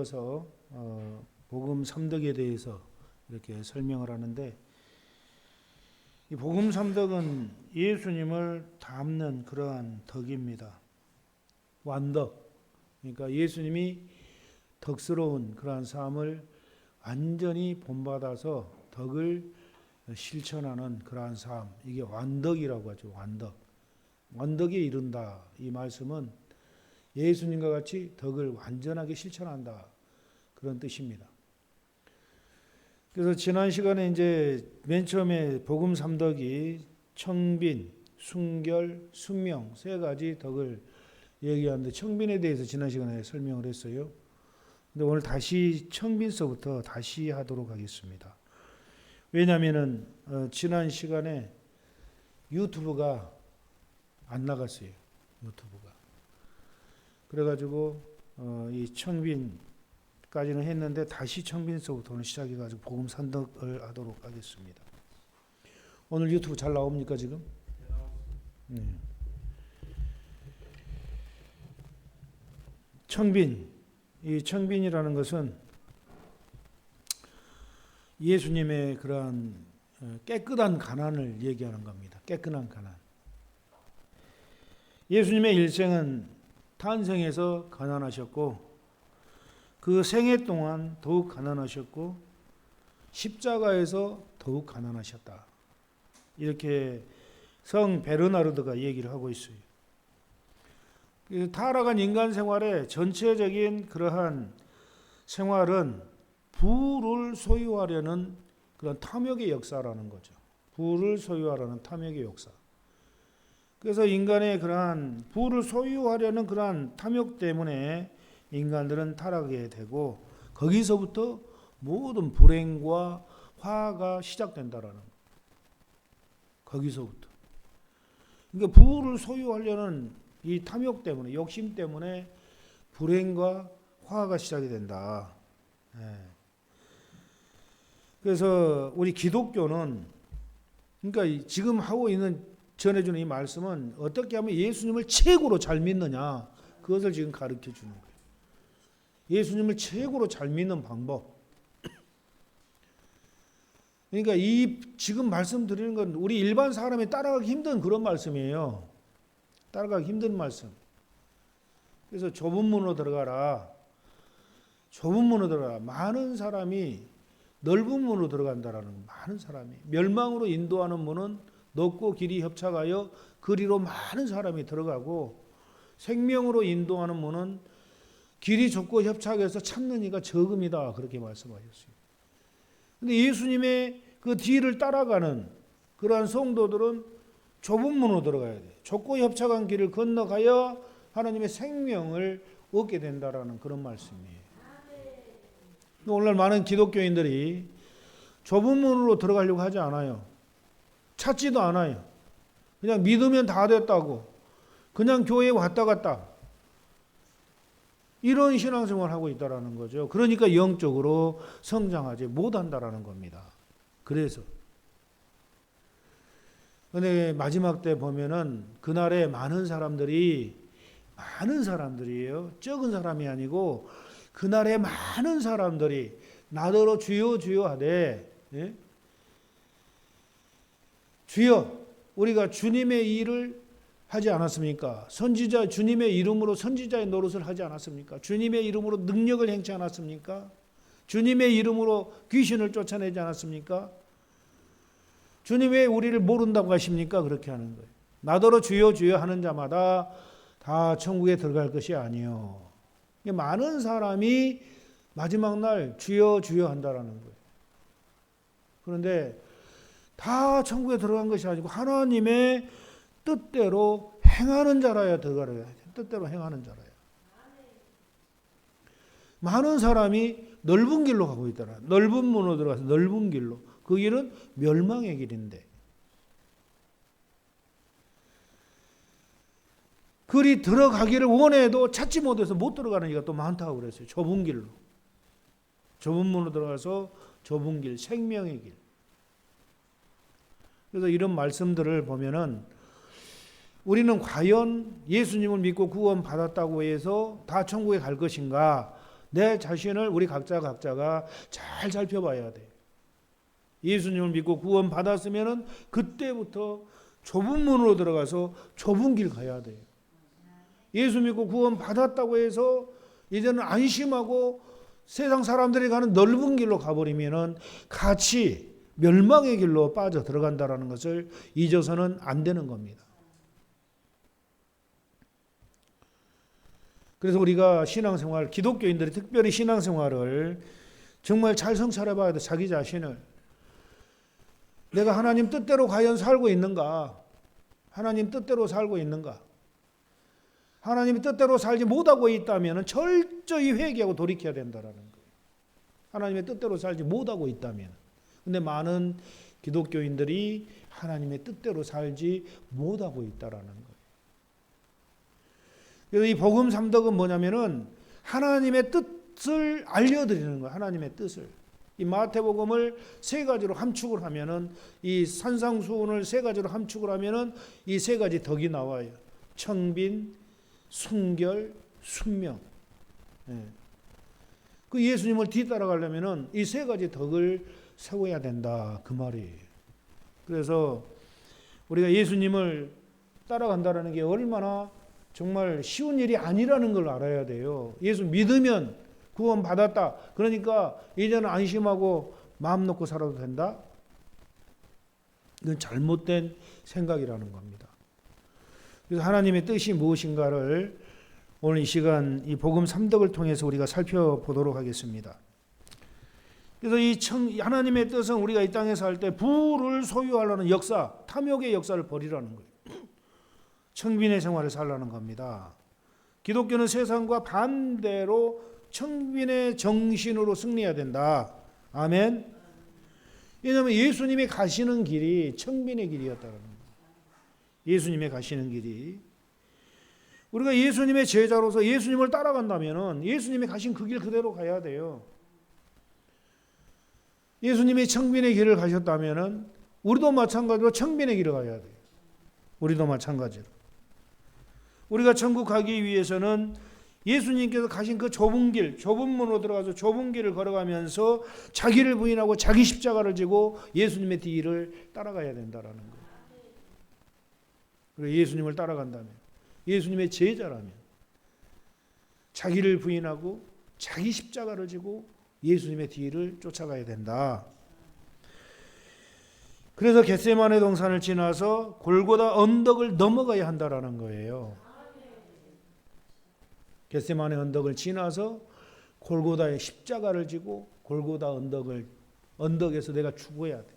이어서 복음 삼덕에 대해서 이렇게 설명을 하는데, 이 복음 삼덕은 예수님을 닮는 그러한 덕입니다. 완덕. 그러니까 예수님이 덕스러운 그러한 삶을 완전히 본받아서 덕을 실천하는 그러한 삶, 이게 완덕이라고 하죠. 완덕. 완덕에 이른다. 이 말씀은 예수님과 같이 덕을 완전하게 실천한다, 그런 뜻입니다. 그래서 지난 시간에 이제 맨 처음에 복음 삼덕이 청빈, 순결, 순명 세 가지 덕을 얘기하는데, 청빈에 대해서 지난 시간에 설명을 했어요. 근데 오늘 다시 청빈서부터 다시 하도록 하겠습니다. 왜냐하면은 지난 시간에 유튜브가 안 나갔어요. 유튜브가. 그래가지고 이 청빈까지는 했는데 다시 청빈서부터 오늘 시작해가지고 복음 삼덕을 하도록 하겠습니다. 오늘 유튜브 잘 나옵니까 지금? 네. 청빈, 이 청빈이라는 것은 예수님의 그러한 깨끗한 가난을 얘기하는 겁니다. 깨끗한 가난. 예수님의 일생은 탄생에서 가난하셨고, 그 생애 동안 더욱 가난하셨고, 십자가에서 더욱 가난하셨다. 이렇게 성 베르나르드가 얘기를 하고 있어요. 타락한 인간 생활의 전체적인 그러한 생활은 부를 소유하려는 그런 탐욕의 역사라는 거죠. 부를 소유하려는 탐욕의 역사. 그래서 인간의 그러한 부를 소유하려는 그러한 탐욕 때문에 인간들은 타락하게 되고, 거기서부터 모든 불행과 화가 시작된다라는 거. 거기서부터. 그러니까 부를 소유하려는 이 탐욕 때문에, 욕심 때문에 불행과 화가 시작이 된다. 그래서 우리 기독교는, 그러니까 지금 하고 있는 전해주는 이 말씀은 어떻게 하면 예수님을 최고로 잘 믿느냐, 그것을 지금 가르쳐 주는 거예요. 예수님을 최고로 잘 믿는 방법. 그러니까 이 지금 말씀드리는 건 우리 일반 사람이 따라가기 힘든 그런 말씀이에요. 따라가기 힘든 말씀. 그래서 좁은 문으로 들어가라. 좁은 문으로 들어가라. 많은 사람이 넓은 문으로 들어간다라는 거. 많은 사람이. 멸망으로 인도하는 문은 넓고 길이 협착하여 그리로 많은 사람이 들어가고, 생명으로 인도하는 문은 길이 좁고 협착해서 찾는 이가 적음이다, 그렇게 말씀하셨어요. 근데 예수님의 그 뒤를 따라가는 그러한 성도들은 좁은 문으로 들어가야 돼요. 좁고 협착한 길을 건너가야 하나님의 생명을 얻게 된다라는 그런 말씀이에요. 오늘날 많은 기독교인들이 좁은 문으로 들어가려고 하지 않아요. 찾지도 않아요. 그냥 믿으면 다 됐다고, 그냥 교회에 왔다 갔다, 이런 신앙생활을 하고 있다라는 거죠. 그러니까 영적으로 성장하지 못한다라는 겁니다. 그래서 근데 마지막 때 보면은 그날에 많은 사람들이에요. 적은 사람이 아니고 그날에 많은 사람들이 나더러 주여 주여 하되, 예? 주여, 우리가 주님의 일을 하지 않았습니까? 선지자, 주님의 이름으로 선지자의 노릇을 하지 않았습니까? 주님의 이름으로 능력을 행치 않았습니까? 주님의 이름으로 귀신을 쫓아내지 않았습니까? 주님 왜 우리를 모른다고 하십니까? 그렇게 하는 거예요. 나더러 주여 주여 하는 자마다 다 천국에 들어갈 것이 아니요. 많은 사람이 마지막 날 주여 주여 한다라는 거예요. 그런데 다 천국에 들어간 것이 아니고 하나님의 뜻대로 행하는 자라야 들어가야 돼. 뜻대로 행하는 자라야. 많은 사람이 넓은 길로 가고 있더라. 넓은 문으로 들어가서 넓은 길로. 그 길은 멸망의 길인데. 그리 들어가기를 원해도 찾지 못해서 못 들어가는 이가 또 많다고 그랬어요. 좁은 길로. 좁은 문으로 들어가서 좁은 길, 생명의 길. 그래서 이런 말씀들을 보면은 우리는 과연 예수님을 믿고 구원 받았다고 해서 다 천국에 갈 것인가? 내 자신을 우리 각자가 잘 살펴봐야 돼. 예수님을 믿고 구원 받았으면은 그때부터 좁은 문으로 들어가서 좁은 길 가야 돼요. 예수 믿고 구원 받았다고 해서 이제는 안심하고 세상 사람들이 가는 넓은 길로 가버리면은 같이 멸망의 길로 빠져 들어간다라는 것을 잊어서는 안 되는 겁니다. 그래서 우리가 신앙생활, 기독교인들이 특별히 신앙생활을 정말 잘 성찰해 봐야 돼. 자기 자신을. 내가 하나님 뜻대로 과연 살고 있는가? 하나님 뜻대로 살고 있는가? 하나님의 뜻대로 살지 못하고 있다면 철저히 회개하고 돌이켜야 된다는 거예요. 하나님의 뜻대로 살지 못하고 있다면. 근데 많은 기독교인들이 하나님의 뜻대로 살지 못하고 있다라는 거예요. 그래서 이 복음 삼덕은 뭐냐면은 하나님의 뜻을 알려드리는 거예요. 하나님의 뜻을. 이 마태복음을 세 가지로 함축을 하면은 이 산상수훈을 세 가지로 함축을 하면은 이 세 가지 덕이 나와요. 청빈, 순결, 순명. 그 예수님을 뒤따라가려면은 이 세 가지 덕을 세워야 된다 그 말이에요. 그래서 우리가 예수님을 따라간다는 게 얼마나 정말 쉬운 일이 아니라는 걸 알아야 돼요. 예수 믿으면 구원 받았다. 그러니까 이제는 안심하고 마음 놓고 살아도 된다. 이건 잘못된 생각이라는 겁니다. 그래서 하나님의 뜻이 무엇인가를 오늘 이 시간 이 복음 3덕을 통해서 우리가 살펴보도록 하겠습니다. 그래서 이 하나님의 뜻은 우리가 이 땅에 살 때 부를 소유하려는 역사, 탐욕의 역사를 버리라는 거예요. 청빈의 생활을 살라는 겁니다. 기독교는 세상과 반대로 청빈의 정신으로 승리해야 된다. 아멘. 왜냐하면 예수님이 가시는 길이 청빈의 길이었다는 거예요. 예수님이 가시는 길이. 우리가 예수님의 제자로서 예수님을 따라간다면 예수님이 가신 그 길 그대로 가야 돼요. 예수님이 청빈의 길을 가셨다면 우리도 마찬가지로 청빈의 길을 가야 돼요. 우리도 마찬가지로. 우리가 천국 가기 위해서는 예수님께서 가신 그 좁은 길, 좁은 문으로 들어가서 좁은 길을 걸어가면서 자기를 부인하고 자기 십자가를 지고 예수님의 뒤를 따라가야 된다라는 거예요. 그리고 예수님을 따라간다면, 예수님의 제자라면 자기를 부인하고 자기 십자가를 지고 예수님의 뒤를 쫓아가야 된다. 그래서 겟세마네 동산을 지나서 골고다 언덕을 넘어가야 한다라는 거예요. 겟세마네 언덕을 지나서 골고다의 십자가를 지고 골고다 언덕에서 내가 죽어야 돼.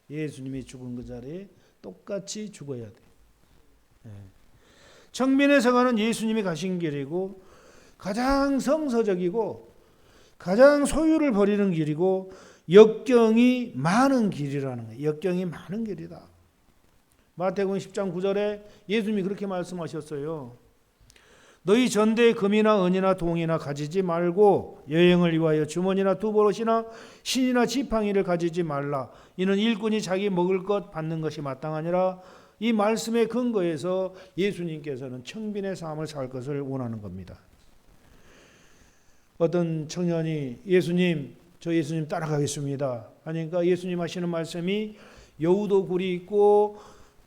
예수님이 죽은 그 자리에 똑같이 죽어야 돼. 청빈의 생활은 예수님이 가신 길이고 가장 성서적이고 가장 소유를 버리는 길이고 역경이 많은 길이라는 거예요. 역경이 많은 길이다. 마태복음 10장 9절에 예수님이 그렇게 말씀하셨어요. 너희 전대에 금이나 은이나 동이나 가지지 말고 여행을 위하여 주머니나 두보롯이나 신이나 지팡이를 가지지 말라. 이는 일꾼이 자기 먹을 것 받는 것이 마땅하니라. 이 말씀의 근거에서 예수님께서는 청빈의 삶을 살 것을 원하는 겁니다. 어떤 청년이 저 예수님 따라가겠습니다 하니까 예수님 하시는 말씀이 여우도 굴이 있고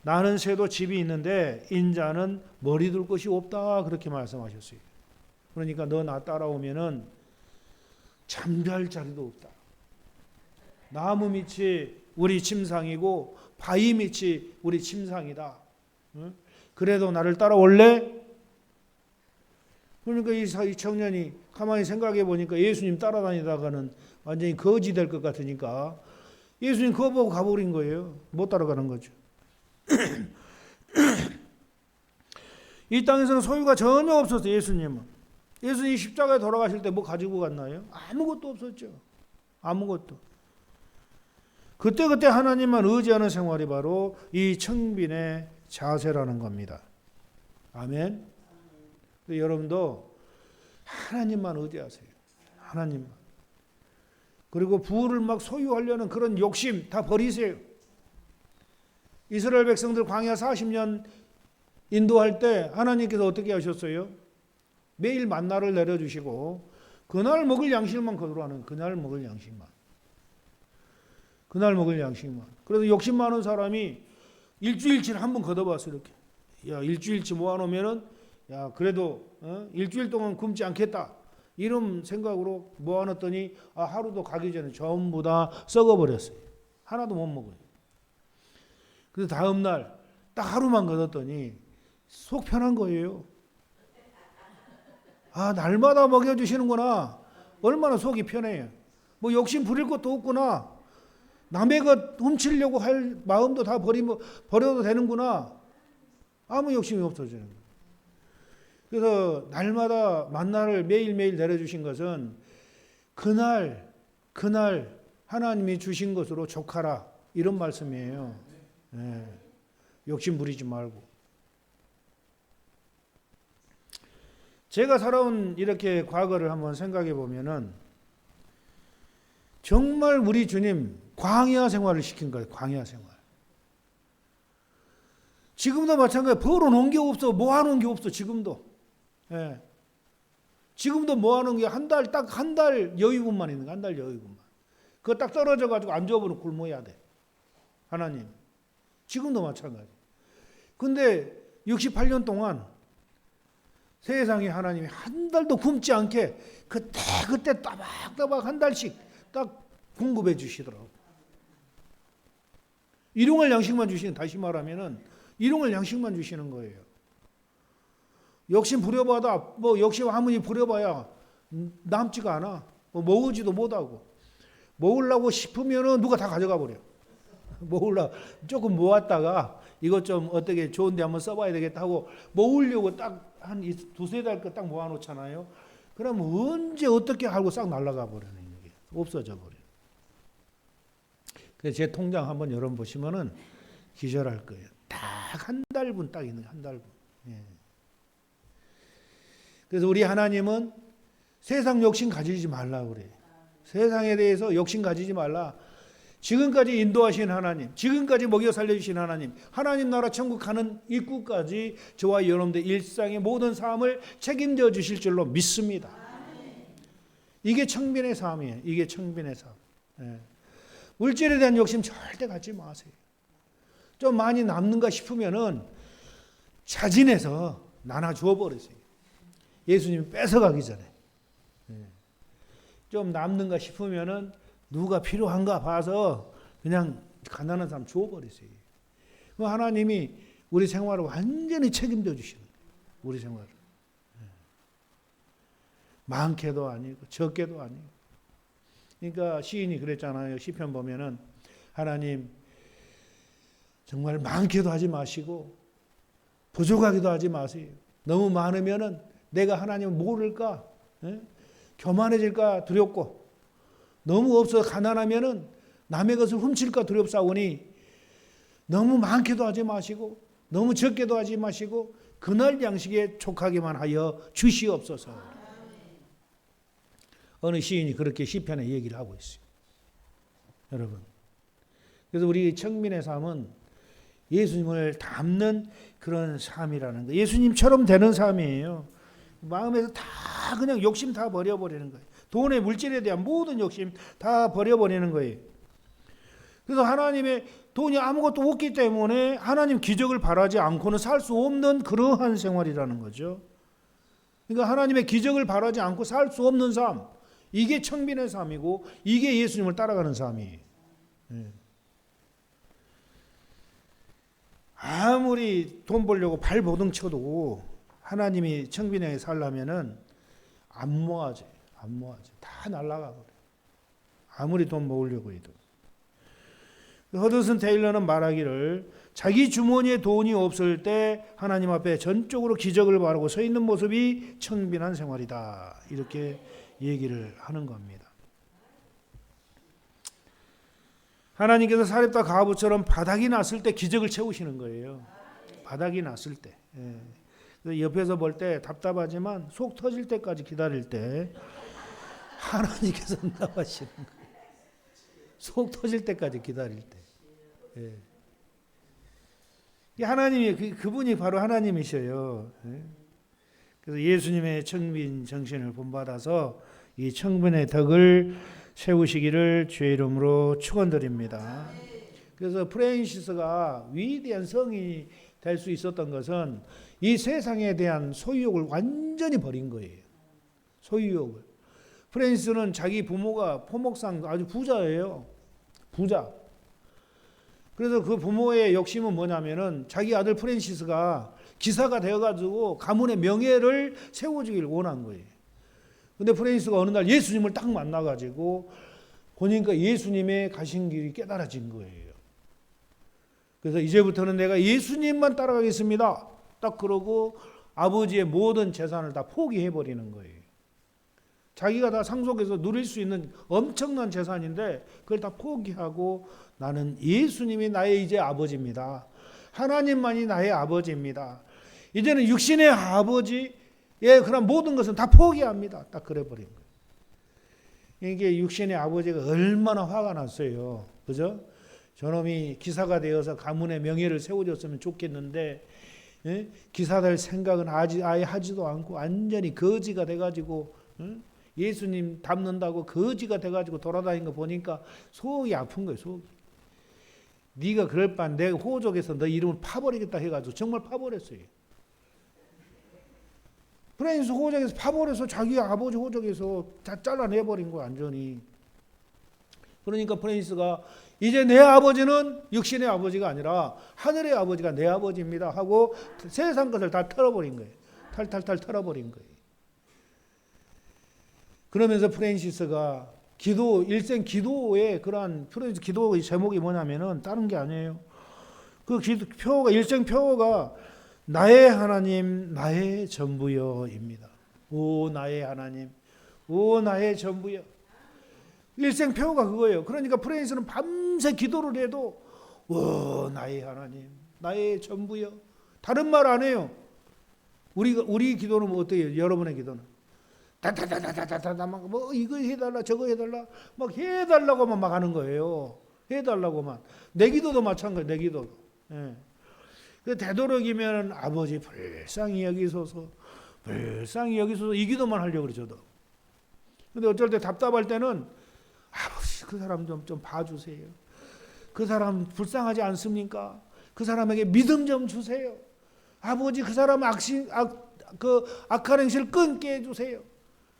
나는 새도 집이 있는데 인자는 머리 둘 곳이 없다 그렇게 말씀하셨어요. 그러니까 너 나 따라오면은 잠잘 자리도 없다. 나무 밑이 우리 침상이고 바위 밑이 우리 침상이다. 응? 그래도 나를 따라올래? 그러니까 이 청년이 가만히 생각해 보니까 예수님 따라다니다가는 완전히 거지 될 것 같으니까 예수님 그거 보고 가버린 거예요. 못 따라가는 거죠. 이 땅에서는 소유가 전혀 없었어요. 예수님은. 예수님이 십자가에 돌아가실 때 뭐 가지고 갔나요? 아무것도 없었죠. 아무것도. 그때 하나님만 의지하는 생활이 바로 이 청빈의 자세라는 겁니다. 아멘. 여러분도 하나님만 의지하세요. 하나님만. 그리고 부를 막 소유하려는 그런 욕심 다 버리세요. 이스라엘 백성들 광야 40년 인도할 때 하나님께서 어떻게 하셨어요? 매일 만나를 내려주시고 그날 먹을 양식만 거두라는, 그날 먹을 양식만. 그날 먹을 양식만. 그래서 욕심 많은 사람이 일주일치를 한번 걷어봤어. 이렇게. 야, 일주일치 모아놓으면은, 야, 그래도 일주일 동안 굶지 않겠다, 이런 생각으로 모아놨더니 하루도 가기 전에 전부 다 썩어버렸어요. 하나도 못 먹어요. 그래서 다음날 딱 하루만 걷었더니 속 편한 거예요. 날마다 먹여주시는구나. 얼마나 속이 편해요. 뭐 욕심 부릴 것도 없구나. 남의 것 훔치려고 할 마음도 다 버려도 되는구나. 아무 욕심이 없어지는 거예요. 그래서 날마다 만나를 매일매일 내려주신 것은 그날 하나님이 주신 것으로 족하라, 이런 말씀이에요. 네. 욕심 부리지 말고. 제가 살아온 이렇게 과거를 한번 생각해 보면은 정말 우리 주님 광야 생활을 시킨 거예요. 광야 생활. 지금도 마찬가지예요. 벌어놓은 게 없어. 모아놓은 게 없어. 지금도. 예. 지금도 모아놓은 게 딱 한 달 여유분만 있는 거야. 한 달 여유분만. 그거 딱 떨어져가지고 안 줘버리면 굶어야 돼. 하나님. 지금도 마찬가지. 근데 68년 동안 세상에 하나님이 한 달도 굶지 않게 그때 따박따박 한 달씩 딱 공급해 주시더라고. 일용할 양식만 주시는, 다시 말하면은 일용할 양식만 주시는 거예요. 욕심 부려봐도 욕심 아무리 부려봐야 남지가 않아. 먹으지도 못하고. 먹으려고 싶으면은 누가 다 가져가 버려. 조금 모았다가 이것 좀 어떻게 좋은데 한번 써봐야 되겠다 하고 모으려고 딱 한 두세 달 거 딱 모아놓잖아요. 그럼 언제 어떻게 하고 싹 날아가 버리는 게, 없어져 버려. 그래서 제 통장 한번 열어보시면은 기절할 거예요. 딱 한 달분 딱 있는, 한 달분. 예. 그래서 우리 하나님은 세상 욕심 가지지 말라 그래. 세상에 대해서 욕심 가지지 말라. 지금까지 인도하신 하나님, 지금까지 먹여 살려주신 하나님, 하나님 나라 천국 가는 입구까지 저와 여러분들 일상의 모든 삶을 책임져 주실 줄로 믿습니다. 이게 청빈의 삶이에요. 이게 청빈의 삶. 예. 물질에 대한 욕심 절대 갖지 마세요. 좀 많이 남는가 싶으면은 자진해서 나눠 주어 버리세요. 예수님이 뺏어가기 전에. 예. 좀 남는가 싶으면은 누가 필요한가 봐서 그냥 가난한 사람 주어버리세요. 하나님이 우리 생활을 완전히 책임져 주시는 거예요. 우리 생활을. 많게도 아니고 적게도 아니고. 그러니까 시인이 그랬잖아요. 시편 보면은 하나님 정말 많게도 하지 마시고 부족하기도 하지 마세요. 너무 많으면은 내가 하나님을 모를까? 교만해질까 두렵고, 너무 없어 가난하면은 남의 것을 훔칠까 두렵사오니 너무 많게도 하지 마시고 너무 적게도 하지 마시고 그날 양식에 족하게만 하여 주시옵소서. 어느 시인이 그렇게 시편에 얘기를 하고 있어요. 여러분. 그래서 우리 청민의 삶은 예수님을 닮는 그런 삶이라는 거예요. 예수님처럼 되는 삶이에요. 마음에서 다 그냥 욕심 다 버려버리는 거예요. 돈의 물질에 대한 모든 욕심 다 버려버리는 거예요. 그래서 하나님의 돈이 아무것도 없기 때문에 하나님 기적을 바라지 않고는 살 수 없는 그러한 생활이라는 거죠. 그러니까 하나님의 기적을 바라지 않고 살 수 없는 삶, 이게 청빈의 삶이고 이게 예수님을 따라가는 삶이에요. 아무리 돈 벌려고 발버둥 쳐도 하나님이 청빈하게 살려면은 안 모아져요. 안 모아져. 다 날아가 버려. 아무리 돈 모으려고 해도. 허드슨 테일러는 말하기를 자기 주머니에 돈이 없을 때 하나님 앞에 전적으로 기적을 바라고 서 있는 모습이 청빈한 생활이다. 이렇게 얘기를 하는 겁니다. 하나님께서 사렙과 가부처럼 바닥이 났을 때 기적을 채우시는 거예요. 바닥이 났을 때. 옆에서 볼 때 답답하지만 속 터질 때까지 기다릴 때 하나님께서 나가시는 거예요. 속 터질 때까지 기다릴 때. 하나님이 그분이 바로 하나님이셔요. 그래서 예수님의 청빈 정신을 본받아서 이 청분의 덕을 세우시기를 주의 이름으로 축원드립니다. 그래서 프랜시스가 위대한 성이 될 수 있었던 것은 이 세상에 대한 소유욕을 완전히 버린 거예요. 소유욕을. 프랜시스는 자기 부모가 포목상 아주 부자예요. 부자. 그래서 그 부모의 욕심은 뭐냐면은 자기 아들 프랜시스가 기사가 되어가지고 가문의 명예를 세워주길 원한 거예요. 근데 프랜시스가 어느 날 예수님을 딱 만나가지고 보니까 예수님의 가신 길이 깨달아진 거예요. 그래서 이제부터는 내가 예수님만 따라가겠습니다. 딱 그러고 아버지의 모든 재산을 다 포기해버리는 거예요. 자기가 다 상속해서 누릴 수 있는 엄청난 재산인데 그걸 다 포기하고 나는 예수님이 나의 이제 아버지입니다. 하나님만이 나의 아버지입니다. 이제는 육신의 아버지의 그런 모든 것은 다 포기합니다. 딱 그래버린 거예요. 이게 육신의 아버지가 얼마나 화가 났어요. 그죠? 저놈이 기사가 되어서 가문의 명예를 세워줬으면 좋겠는데 기사 될 생각은 아예 하지도 않고 완전히 거지가 돼가지고 예수님 닮는다고 거지가 돼가지고 돌아다니는 거 보니까 속이 아픈 거예요. 속이. 네가 그럴 바엔 내가 호적에서 너 이름을 파버리겠다 해가지고 정말 파버렸어요. 프랜시스 호적에서 파버려서 자기 아버지 호적에서 다 잘라내버린 거야 완전히. 그러니까 프랜시스가 이제 내 아버지는 육신의 아버지가 아니라 하늘의 아버지가 내 아버지입니다 하고 세상 것을 다 털어버린 거예요. 탈탈탈 털어버린 거예요. 그러면서 프랜시스가 일생 기도의 그러한 프랜시스 기도의 제목이 뭐냐면은 다른 게 아니에요. 그 표어가 일생 표어가 나의 하나님 나의 전부여입니다. 오 나의 하나님 오 나의 전부여. 일생 표어가 그거예요. 그러니까 프랜시스는 밤새 기도를 해도 오 나의 하나님 나의 전부여. 다른 말 안 해요. 우리 기도는 뭐 어때요? 여러분의 기도는 다다다다다다다 막 뭐 이거 해달라 저거 해달라 막 해달라고만 막 하는 거예요. 해달라고만. 내 기도도 마찬가지. 내 기도도. 예. 그 되도록이면 아버지 불쌍히 여기소서 불쌍히 여기소서 이 기도만 하려고 그래 저도. 근데 어쩔 때 답답할 때는 아버지 그 사람 좀 봐주세요. 그 사람 불쌍하지 않습니까? 그 사람에게 믿음 좀 주세요. 아버지 그 사람 악한 행실을 끊게 해주세요.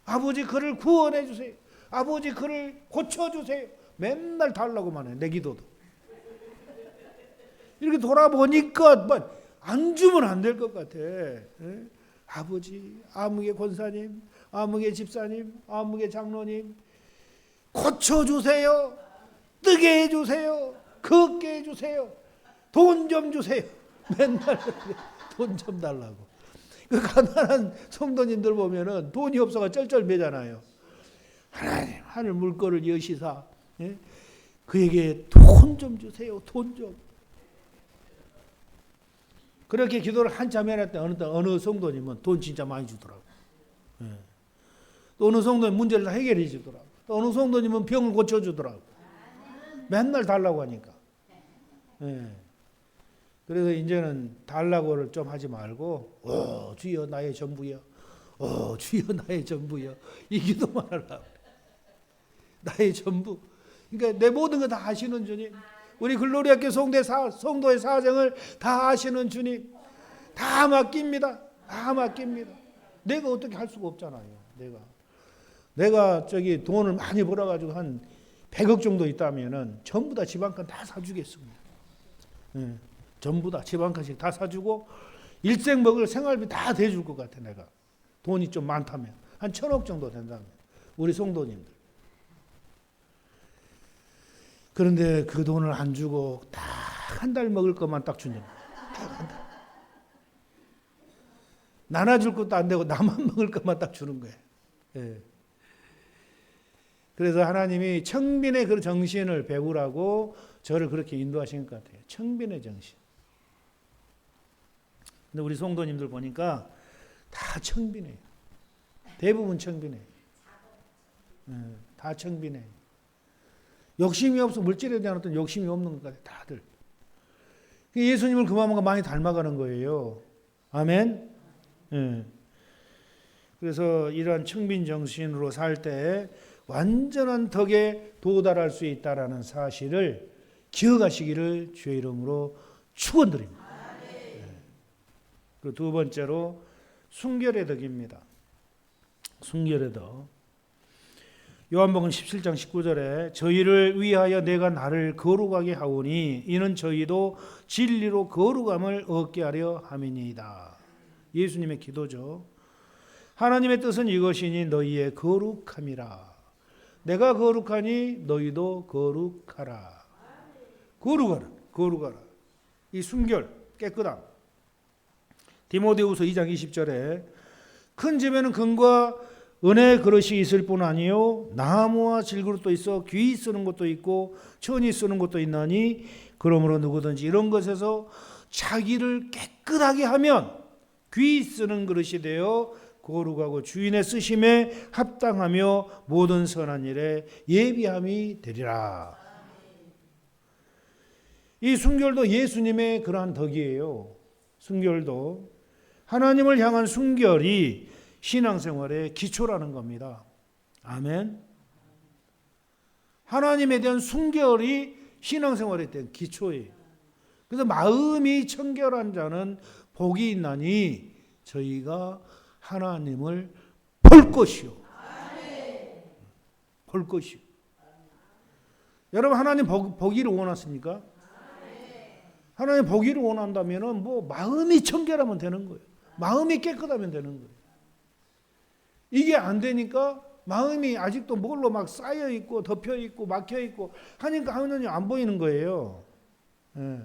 아버지 그를 구원해 주세요. 아버지 그를 고쳐주세요. 맨날 달라고만 해. 내 기도도. 이렇게 돌아보니까 뭐 안 주면 안 될 것 같아. 예? 아버지, 아무개 권사님, 아무개 집사님, 아무개 장로님 고쳐주세요. 뜨게 해주세요. 걷게 해주세요. 돈 좀 주세요. 맨날 돈 좀 달라고. 그 가난한 성도님들 보면은 돈이 없어가 쩔쩔매잖아요. 하나님 하늘 물꼬를 여시사 예? 그에게 돈 좀 주세요. 돈 좀. 그렇게 기도를 한참 해놨더니 어느 성도님은 돈 진짜 많이 주더라고. 예. 또 어느 성도님 문제를 다 해결해 주더라고. 또 어느 성도님은 병을 고쳐주더라고. 맨날 달라고 하니까. 예. 그래서 이제는 달라고를 좀 하지 말고 주여 나의 전부여. 주여 나의 전부여. 이 기도만 하려고. 나의 전부. 그러니까 내 모든 거 다 아시는 주님. 우리 글로리아교 성도의 사정을 다 아시는 주님. 다 맡깁니다. 다 맡깁니다. 내가 어떻게 할 수가 없잖아요. 내가 저기 돈을 많이 벌어가지고 한 100억 정도 있다면은 전부 다 집안간 다 사주겠습니다. 예, 전부 다 집안간씩 다 사주고 일생 먹을 생활비 다 대줄 것 같아 내가. 돈이 좀 많다면 한 1,000억 정도 된다면 우리 성도님들. 그런데 그 돈을 안 주고 딱 한 달 먹을 것만 딱 주냐. 딱 한 달. 나눠줄 것도 안 되고 나만 먹을 것만 딱 주는 거예요. 예. 그래서 하나님이 청빈의 그 정신을 배우라고 저를 그렇게 인도하신 것 같아요. 청빈의 정신. 근데 우리 성도님들 보니까 다 청빈해요. 대부분 청빈해요. 예, 다 청빈해요. 욕심이 없어. 물질에 대한 어떤 욕심이 없는 것 같아요. 다들. 예수님을 그만큼 많이 닮아가는 거예요. 아멘. 예. 그래서 이러한 청빈 정신으로 살 때 완전한 덕에 도달할 수 있다라는 사실을 기억하시기를 주의 이름으로 축원드립니다. 그 두 번째로 순결의 덕입니다. 순결의 덕. 요한복음 17장 19절에 저희를 위하여 내가 나를 거룩하게 하오니 이는 저희도 진리로 거룩함을 얻게 하려 함이니이다. 예수님의 기도죠. 하나님의 뜻은 이것이니 너희의 거룩함이라. 내가 거룩하니 너희도 거룩하라. 거룩하라. 거룩하라. 이 순결, 깨끗함. 디모데후서 2장 20절에 큰 집에는 금과 은혜 그릇이 있을 뿐 아니요 나무와 질그릇도 있어 귀 쓰는 것도 있고 천이 쓰는 것도 있나니 그러므로 누구든지 이런 것에서 자기를 깨끗하게 하면 귀 쓰는 그릇이 되어 거룩하고 주인의 쓰심에 합당하며 모든 선한 일에 예비함이 되리라. 이 순결도 예수님의 그러한 덕이에요. 순결도 하나님을 향한 순결이 신앙생활의 기초라는 겁니다. 아멘. 하나님에 대한 순결이 신앙생활에 대한 기초예요. 그래서 마음이 청결한 자는 복이 있나니 저희가 하나님을 볼 것이요. 볼 것이요. 여러분 하나님 보기를 원하십니까? 하나님 보기를 원한다면 뭐 마음이 청결하면 되는 거예요. 마음이 깨끗하면 되는 거예요. 이게 안 되니까 마음이 아직도 뭘로 막 쌓여 있고 덮여 있고 막혀 있고 하니까 하나님 안 보이는 거예요. 예.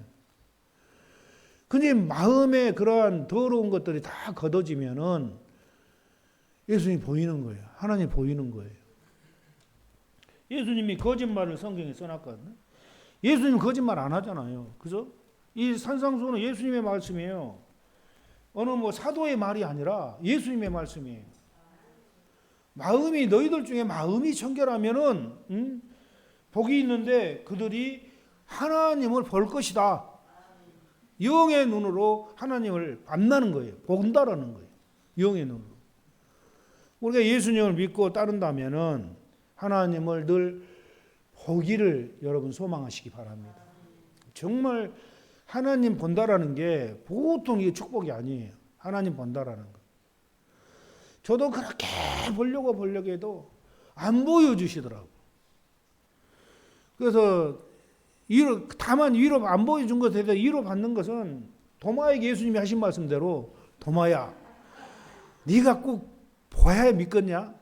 근데 마음에 그러한 더러운 것들이 다 걷어지면은 예수님이 보이는 거예요. 하나님 보이는 거예요. 예수님이 거짓말을 성경에 써놨거든요. 예수님 거짓말 안 하잖아요. 그죠? 이 산상수훈은 예수님의 말씀이에요. 어느 뭐 사도의 말이 아니라 예수님의 말씀이에요. 마음이 너희들 중에 마음이 청결하면은 복이 있는데 그들이 하나님을 볼 것이다. 영의 눈으로 하나님을 만나는 거예요. 본다라는 거예요. 영의 눈으로. 우리가 예수님을 믿고 따른다면은 하나님을 늘 보기를 여러분 소망하시기 바랍니다. 정말 하나님 본다라는 게 보통 이게 축복이 아니에요. 하나님 본다라는 거. 저도 그렇게 보려고 해도 안 보여주시더라고. 그래서 다만 위로 안 보여준 것에 대해서 위로 받는 것은 도마에게 예수님이 하신 말씀대로 도마야, 네가 꼭 봐야 믿겠냐?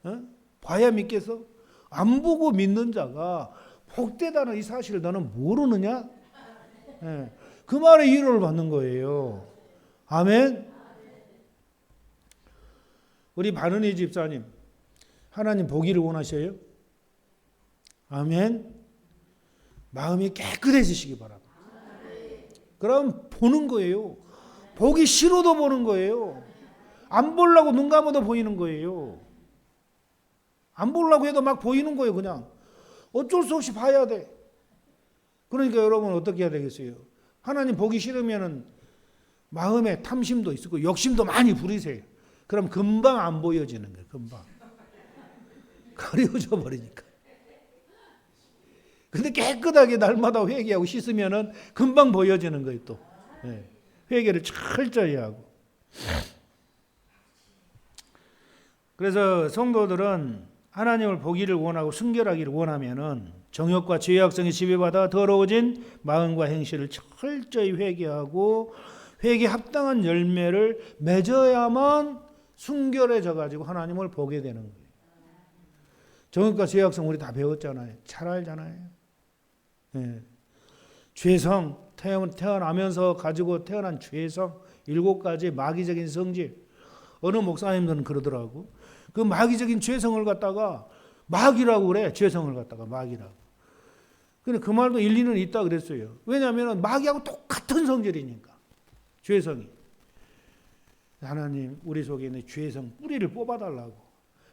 어? 봐야 믿겠어? 안 보고 믿는 자가 복되다는 이 사실을 너는 모르느냐? 네. 그 말에 위로를 받는 거예요. 아멘. 우리 바느니 집사님, 하나님 보기를 원하셔요? 아멘. 마음이 깨끗해지시기 바랍니다. 그럼 보는 거예요. 보기 싫어도 보는 거예요. 안 보려고 눈 감아도 보이는 거예요. 안 보려고 해도 막 보이는 거예요. 그냥 어쩔 수 없이 봐야 돼. 그러니까 여러분 어떻게 해야 되겠어요? 하나님 보기 싫으면은 마음에 탐심도 있고 욕심도 많이 부리세요. 그럼 금방 안 보여지는 거예요. 금방 가려져 버리니까. 근데 깨끗하게 날마다 회개하고 씻으면은 금방 보여지는 거예요. 또 회개를 철저히 하고. 그래서 성도들은 하나님을 보기를 원하고 순결하기를 원하면은 정욕과 죄악성에 지배받아 더러워진 마음과 행실을 철저히 회개하고 회개에 합당한 열매를 맺어야만 순결해져 가지고 하나님을 보게 되는 거예요. 정욕과 죄악성 우리 다 배웠잖아요. 잘 알잖아요. 네. 죄성, 태어나면서 가지고 태어난 죄성 7가지 마귀적인 성질. 어느 목사님들은 그러더라고. 그 마귀적인 죄성을 갖다가 마귀라고 그래. 죄성을 갖다가 마귀라고. 근데 그 말도 일리는 있다 그랬어요. 왜냐하면 마귀하고 똑같은 성질이니까. 죄성이. 하나님 우리 속에 있는 죄성 뿌리를 뽑아달라고.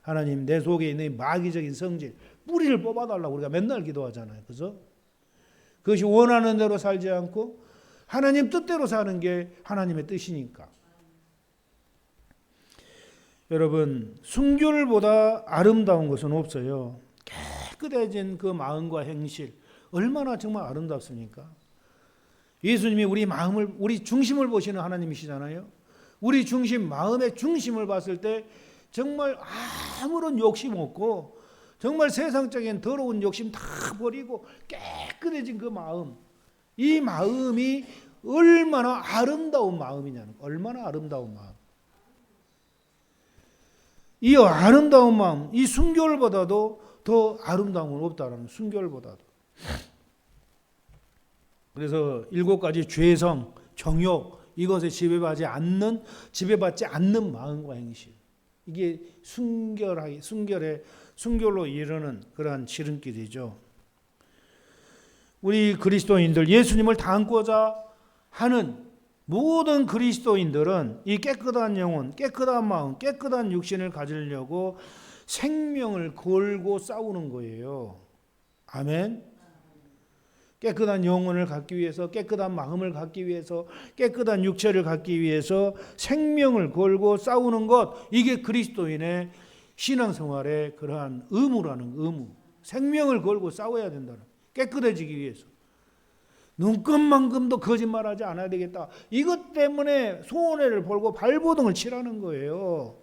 하나님 내 속에 있는 마귀적인 성질 뿌리를 뽑아달라고 우리가 맨날 기도하잖아요. 그죠? 그것이 원하는 대로 살지 않고 하나님 뜻대로 사는 게 하나님의 뜻이니까. 여러분, 순결보다 아름다운 것은 없어요. 깨끗해진 그 마음과 행실, 얼마나 정말 아름답습니까? 예수님이 우리 마음을, 우리 중심을 보시는 하나님이시잖아요. 우리 중심, 마음의 중심을 봤을 때 정말 아무런 욕심 없고 정말 세상적인 더러운 욕심 다 버리고 깨끗해진 그 마음, 이 마음이 얼마나 아름다운 마음이냐는, 얼마나 아름다운 마음. 이 아름다운 마음, 이 순결보다도 더 아름다운 건 없다라는, 순결보다도. 그래서 7가지 죄성, 정욕, 이것에 지배받지 않는 마음과 행실. 이게 순결로 이르는 그러한 지름길이죠. 우리 그리스도인들, 예수님을 닮고자 하는 모든 그리스도인들은 이 깨끗한 영혼, 깨끗한 마음, 깨끗한 육신을 가지려고 생명을 걸고 싸우는 거예요. 아멘. 깨끗한 영혼을 갖기 위해서, 깨끗한 마음을 갖기 위해서, 깨끗한 육체를 갖기 위해서 생명을 걸고 싸우는 것, 이게 그리스도인의 신앙생활의 그러한 의무라는, 의무. 생명을 걸고 싸워야 된다는, 깨끗해지기 위해서. 눈곱만큼도 거짓말하지 않아야 되겠다. 이것 때문에 손해를 벌고 발버둥을 치라는 거예요.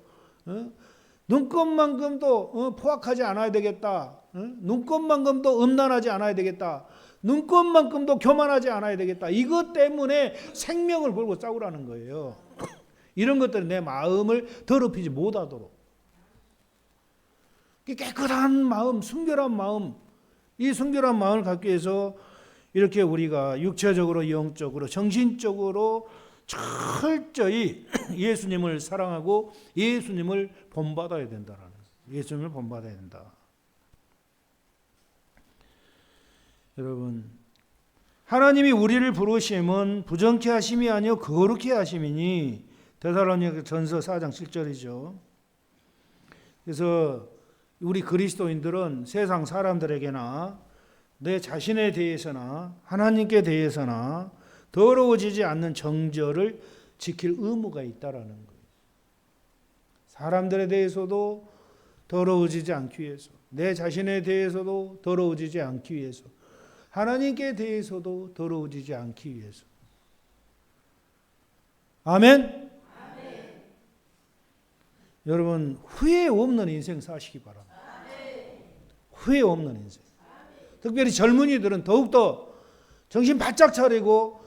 눈곱만큼도 포악하지 않아야 되겠다. 눈곱만큼도 음란하지 않아야 되겠다. 눈곱만큼도 교만하지 않아야 되겠다. 이것 때문에 생명을 걸고 싸우라는 거예요. 이런 것들은 내 마음을 더럽히지 못하도록. 깨끗한 마음, 순결한 마음, 이 순결한 마음을 갖기 위해서 이렇게 우리가 육체적으로, 영적으로, 정신적으로 철저히 예수님을 사랑하고 예수님을 본받아야 된다라는, 예수님을 본받아야 된다. 여러분, 하나님이 우리를 부르심은 부정케 하심이 아니요 거룩케 하심이니, 데살로니가전서 4장 7절이죠. 그래서 우리 그리스도인들은 세상 사람들에게나 내 자신에 대해서나 하나님께 대해서나 더러워지지 않는 정절을 지킬 의무가 있다라는 거예요. 사람들에 대해서도 더러워지지 않기 위해서, 내 자신에 대해서도 더러워지지 않기 위해서, 하나님께 대해서도 더러워지지 않기 위해서. 아멘? 아멘. 여러분, 후회 없는 인생 사시기 바랍니다. 아멘. 후회 없는 인생. 아멘. 특별히 젊은이들은 더욱더 정신 바짝 차리고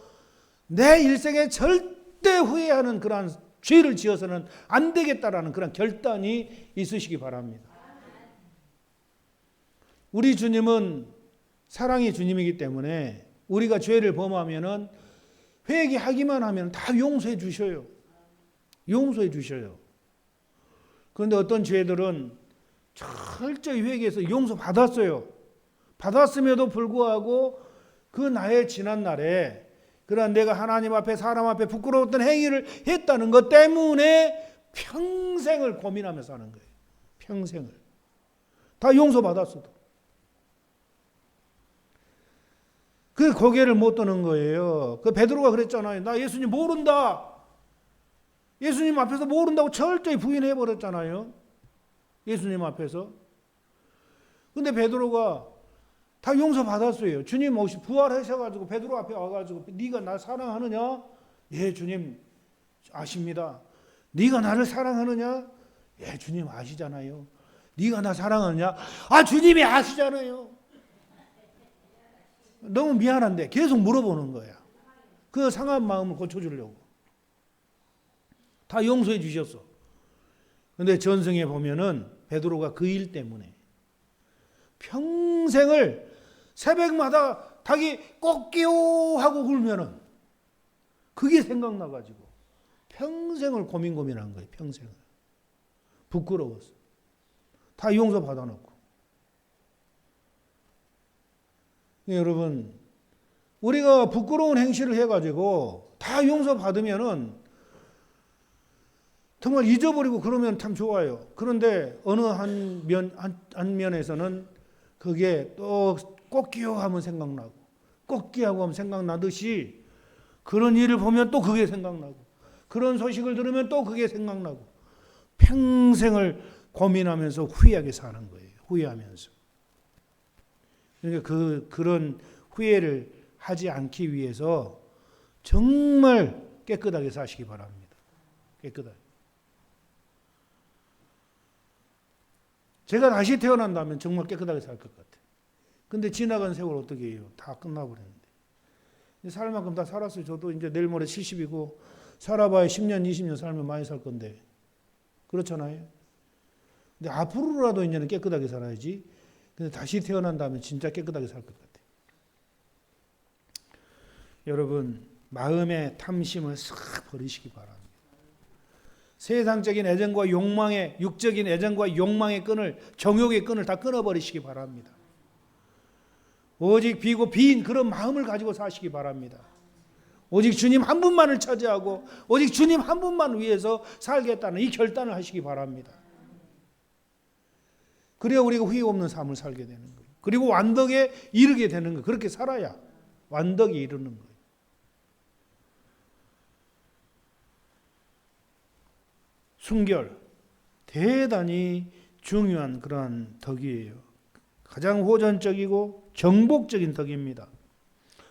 내 일생에 절대 후회하는 그러한 죄를 지어서는 안 되겠다라는 그런 결단이 있으시기 바랍니다. 우리 주님은 사랑의 주님이기 때문에 우리가 죄를 범하면은 회개하기만 하면 다 용서해 주셔요. 용서해 주셔요. 그런데 어떤 죄들은 철저히 회개해서 용서 받았어요. 받았음에도 불구하고 그 나의 지난 날에 그러한 내가 하나님 앞에 사람 앞에 부끄러웠던 행위를 했다는 것 때문에 평생을 고민하며 사는 거예요. 평생을. 다 용서받았어도. 그 고개를 못 드는 거예요. 그 베드로가 그랬잖아요. 나 예수님 모른다. 예수님 앞에서 모른다고 철저히 부인해 버렸잖아요. 예수님 앞에서. 근데 베드로가 다 용서받았어요. 주님 혹시 부활하셔가지고 베드로 앞에 와가지고 네가 나 사랑하느냐? 예, 주님 아십니다. 네가 나를 사랑하느냐? 예, 주님 아시잖아요. 네가 나 사랑하느냐? 아, 주님이 아시잖아요. 너무 미안한데 계속 물어보는 거야. 그 상한 마음을 고쳐주려고. 다 용서해 주셨어. 그런데 전승에 보면은 베드로가 그 일 때문에 평생을 새벽마다 닭이 꼭끼오 하고 굴면은 그게 생각나가지고 평생을 고민한 거예요. 평생을. 부끄러웠어. 다 용서 받아놓고. 여러분, 우리가 부끄러운 행실을 해가지고 다 용서받으면은 정말 잊어버리고 그러면 참 좋아요. 그런데 어느 한 면에서는 그게 또 꽃기요 하면 생각나고, 꽃기하고 하면 생각나듯이 그런 일을 보면 또 그게 생각나고, 그런 소식을 들으면 또 그게 생각나고, 평생을 고민하면서 후회하게 사는 거예요. 후회하면서. 그러니까 그런 후회를 하지 않기 위해서 정말 깨끗하게 사시기 바랍니다. 깨끗하게. 제가 다시 태어난다면 정말 깨끗하게 살 것 같아요. 근데 지나간 세월 어떻게 해요? 다 끝나버렸는데. 살 만큼 다 살았어요. 저도 이제 내일 모레 70이고 살아봐야 10년, 20년 살면 많이 살 건데. 그렇잖아요. 근데 앞으로라도 이제는 깨끗하게 살아야지. 근데 다시 태어난다면 진짜 깨끗하게 살 것 같아요. 여러분, 마음의 탐심을 싹 버리시기 바랍니다. 세상적인 애정과 욕망의, 육적인 애정과 욕망의 끈을, 정욕의 끈을 다 끊어버리시기 바랍니다. 오직 비고 빈 그런 마음을 가지고 사시기 바랍니다. 오직 주님 한 분만을 차지하고 오직 주님 한 분만 위해서 살겠다는 이 결단을 하시기 바랍니다. 그래야 우리가 후회 없는 삶을 살게 되는 거예요. 그리고 완덕에 이르게 되는 거예요. 그렇게 살아야 완덕에 이르는 거예요. 순결, 대단히 중요한 그러한 덕이에요. 가장 호전적이고 정복적인 덕입니다.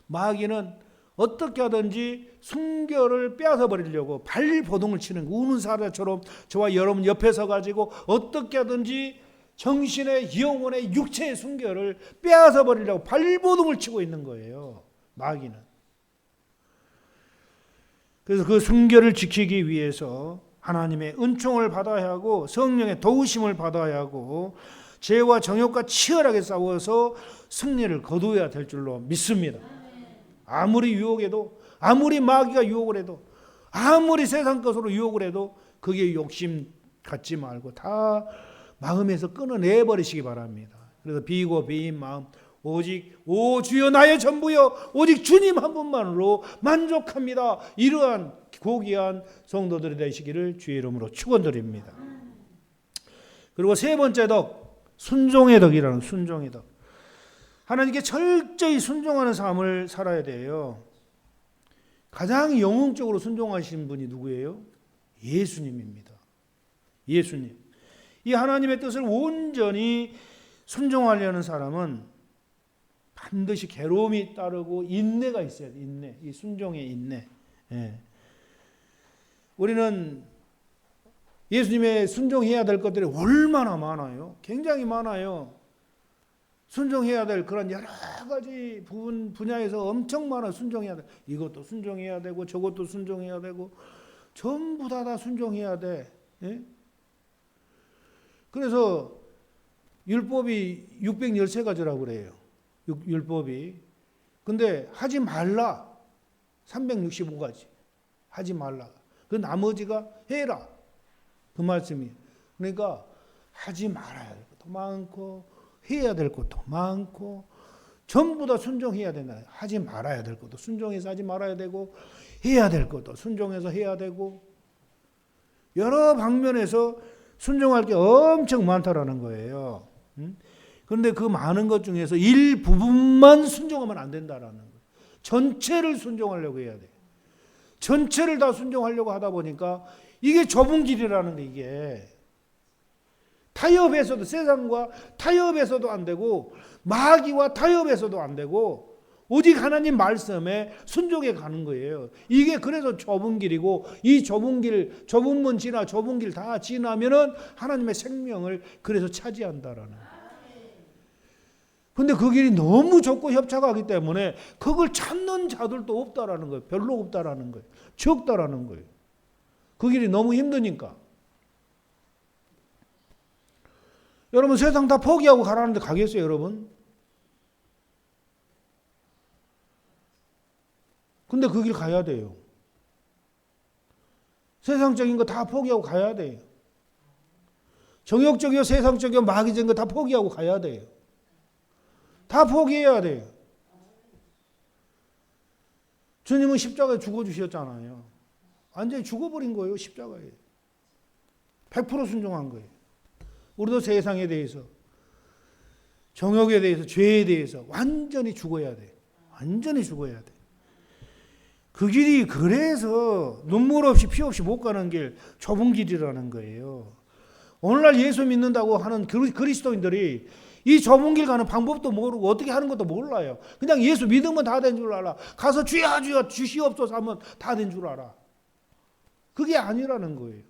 마귀는 어떻게 하든지 순결을 빼앗아 버리려고 발버둥을 치는 우는 사자처럼 저와 여러분 옆에 서 가지고 어떻게 하든지 정신의, 영혼의, 육체의 순결을 빼앗아 버리려고 발버둥을 치고 있는 거예요. 마귀는. 그래서 그 순결을 지키기 위해서 하나님의 은총을 받아야 하고 성령의 도우심을 받아야 하고 죄와 정욕과 치열하게 싸워서 승리를 거두어야 될 줄로 믿습니다. 아무리 유혹해도, 아무리 마귀가 유혹을 해도, 아무리 세상 것으로 유혹을 해도 그게 욕심 갖지 말고 다 마음에서 끊어내버리시기 바랍니다. 그래서 비고 비인 마음, 오직 오 주여 나의 전부여 오직 주님 한 분만으로 만족합니다. 이러한 고귀한 성도들이 되시기를 주의 이름으로 축원드립니다. 그리고 세 번째 덕, 순종의 덕이라는 순종의 덕. 하나님께 철저히 순종하는 삶을 살아야 돼요. 가장 영웅적으로 순종하신 분이 누구예요? 예수님입니다. 예수님. 이 하나님의 뜻을 온전히 순종하려는 사람은 반드시 괴로움이 따르고 인내가 있어야 돼. 인내. 이 순종의 인내. 예. 우리는 예수님의 순종해야 될 것들이 얼마나 많아요. 굉장히 많아요. 순종해야 될 그런 여러 가지 분야에서 엄청 많아. 순종해야 돼. 이것도 순종해야 되고 저것도 순종해야 되고 전부 다 순종해야 돼. 예? 그래서 율법이 613가지라고 그래요. 율법이. 근데 하지 말라. 365가지. 하지 말라. 그 나머지가 해라. 그 말씀이. 그러니까 하지 말아야 될 것도 많고 해야 될 것도 많고 전부 다 순종해야 된다. 하지 말아야 될 것도 순종해서 하지 말아야 되고 해야 될 것도 순종해서 해야 되고 여러 방면에서 순종할 게 엄청 많다라는 거예요. 그런데 그 많은 것 중에서 일부분만 순종하면 안 된다라는 거예요. 전체를 순종하려고 해야 돼요. 전체를 다 순종하려고 하다 보니까 이게 좁은 길이라는 게 이게 타협해서도 세상과 타협해서도 안 되고 마귀와 타협해서도 안 되고 오직 하나님 말씀에 순종해 가는 거예요. 이게 그래서 좁은 길이고 이 좁은 길, 좁은 문 지나 좁은 길 다 지나면은 하나님의 생명을 그래서 차지한다라는 거예요. 근데 그 길이 너무 좁고 협착하기 때문에 그걸 찾는 자들도 없다라는 거예요. 별로 없다라는 거예요. 적다라는 거예요. 그 길이 너무 힘드니까. 여러분 세상 다 포기하고 가라는데 가겠어요, 여러분? 근데 그 길 가야 돼요. 세상적인 거 다 포기하고 가야 돼요. 정욕적이고 세상적이고 마귀적인 거 다 포기하고 가야 돼요. 다 포기해야 돼요. 주님은 십자가에 죽어주셨잖아요. 완전히 죽어버린 거예요. 십자가에. 100% 순종한 거예요. 우리도 세상에 대해서 정욕에 대해서 죄에 대해서 완전히 죽어야 돼요. 완전히 죽어야 돼요. 그 길이 그래서 눈물 없이 피 없이 못 가는 길 좁은 길이라는 거예요. 오늘날 예수 믿는다고 하는 그리스도인들이 이 좁은 길 가는 방법도 모르고 어떻게 하는 것도 몰라요. 그냥 예수 믿으면 다 된 줄 알아. 가서 주여 주여 주시옵소서 하면 다 된 줄 알아. 그게 아니라는 거예요.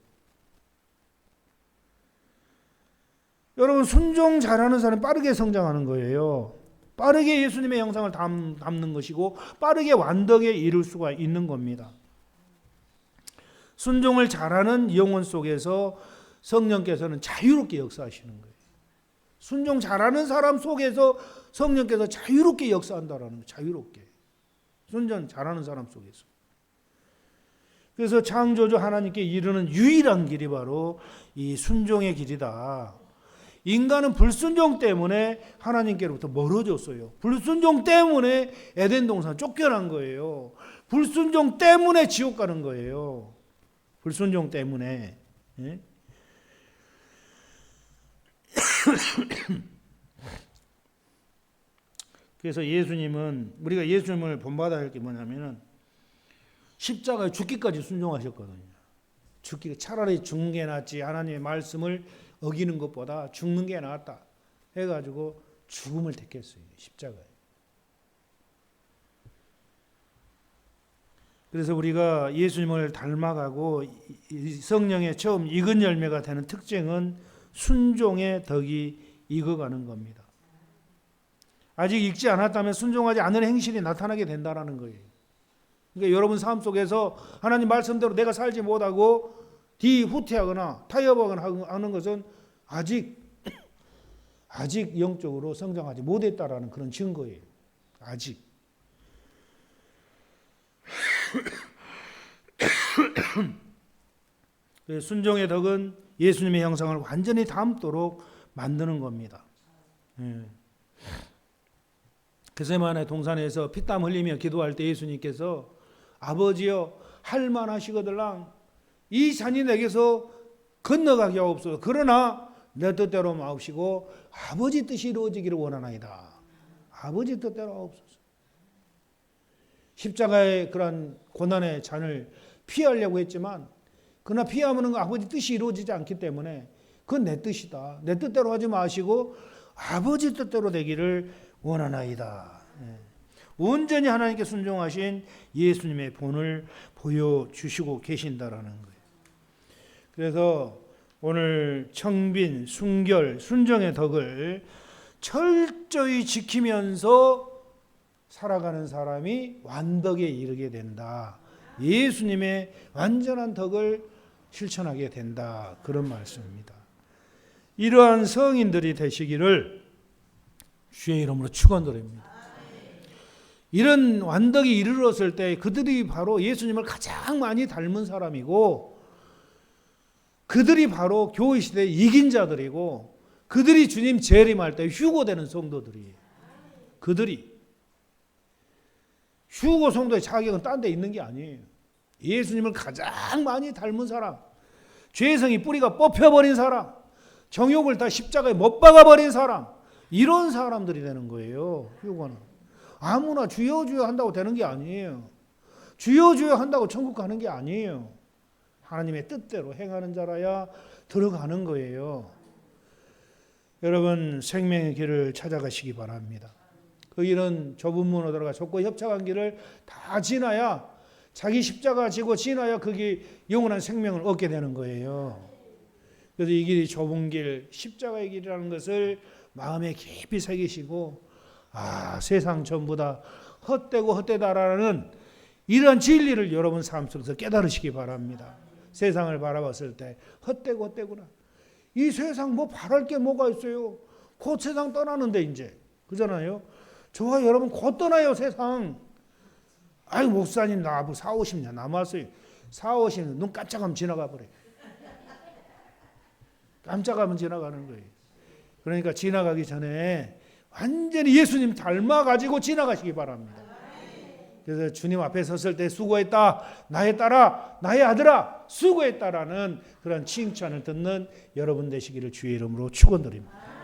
여러분, 순종 잘하는 사람은 빠르게 성장하는 거예요. 빠르게 예수님의 형상을 담는 것이고 빠르게 완덕에 이룰 수가 있는 겁니다. 순종을 잘하는 영혼 속에서 성령께서는 자유롭게 역사하시는 거예요. 순종 잘하는 사람 속에서 성령께서 자유롭게 역사한다라는 거예요. 자유롭게. 순종 잘하는 사람 속에서. 그래서 창조주 하나님께 이르는 유일한 길이 바로 이 순종의 길이다. 인간은 불순종 때문에 하나님께로부터 멀어졌어요. 불순종 때문에 에덴 동산 쫓겨난 거예요. 불순종 때문에 지옥 가는 거예요. 불순종 때문에. 예? 그래서 우리가 예수님을 본받아야 할 게 뭐냐면은 십자가에 죽기까지 순종하셨거든요. 차라리 죽는 게 낫지 하나님의 말씀을 어기는 것보다 죽는 게 낫다 해가지고 죽음을 택했어요. 십자가에. 그래서 우리가 예수님을 닮아가고 성령의 처음 익은 열매가 되는 특징은 순종의 덕이 익어가는 겁니다. 아직 익지 않았다면 순종하지 않는 행실이 나타나게 된다는 거예요. 그러니까 여러분 삶 속에서 하나님 말씀대로 내가 살지 못하고 후퇴하거나 타협하거나 하는 것은 아직 영적으로 성장하지 못했다라는 그런 증거예요. 아직. 순종의 덕은 예수님의 형상을 완전히 닮도록 만드는 겁니다. 게세마네 동산에서 피땀 흘리며 기도할 때 예수님께서 아버지여 할 만하시거들랑 이 산이 내게서 건너가게 하옵소서. 그러나 내 뜻대로 마옵시고 아버지 뜻이 이루어지기를 원하나이다. 아버지 뜻대로 하옵소서. 십자가의 그런 고난의 잔을 피하려고 했지만 그러나 피하면 아버지 뜻이 이루어지지 않기 때문에 그건 내 뜻이다. 내 뜻대로 하지 마시고 아버지 뜻대로 되기를 원하나이다. 온전히 하나님께 순종하신 예수님의 본을 보여주시고 계신다라는 거예요. 그래서 오늘 청빈, 순결, 순종의 덕을 철저히 지키면서 살아가는 사람이 완덕에 이르게 된다. 예수님의 완전한 덕을 실천하게 된다. 그런 말씀입니다. 이러한 성인들이 되시기를 주의 이름으로 축원드립니다. 이런 완덕에 이르렀을 때 그들이 바로 예수님을 가장 많이 닮은 사람이고 그들이 바로 교회 시대에 이긴 자들이고 그들이 주님 재림할 때 휴거되는 성도들이에요. 그들이 휴거 성도의 자격은 딴 데 있는 게 아니에요. 예수님을 가장 많이 닮은 사람, 죄성이 뿌리가 뽑혀버린 사람, 정욕을 다 십자가에 못 박아버린 사람, 이런 사람들이 되는 거예요. 휴거는 아무나 주여 주여 한다고 되는 게 아니에요. 주여 주여 한다고 천국 가는 게 아니에요. 하나님의 뜻대로 행하는 자라야 들어가는 거예요. 여러분 생명의 길을 찾아가시기 바랍니다. 그 길은 좁은 문으로 들어가 좁고 협착한 길을 다 지나야 자기 십자가 지고 지나야 그게 영원한 생명을 얻게 되는 거예요. 그래서 이 길이 좁은 길, 십자가의 길이라는 것을 마음에 깊이 새기시고 세상 전부 다 헛되고 헛되다라는 이런 진리를 여러분 삶 속에서 깨달으시기 바랍니다. 세상을 바라봤을 때 헛되고 헛되구나. 이 세상 뭐 바랄 게 뭐가 있어요. 곧 세상 떠나는데 이제 그잖아요. 저와 여러분 곧 떠나요 세상. 아이 목사님 나 40-50년 남았어요. 40-50년 눈 깜짝하면 지나가 버려요. 깜짝하면 지나가는 거예요. 그러니까 지나가기 전에 완전히 예수님 닮아가지고 지나가시기 바랍니다. 그래서 주님 앞에 섰을 때 수고했다, 나의 딸아, 나의 아들아 수고했다라는 그런 칭찬을 듣는 여러분 되시기를 주의 이름으로 축원드립니다.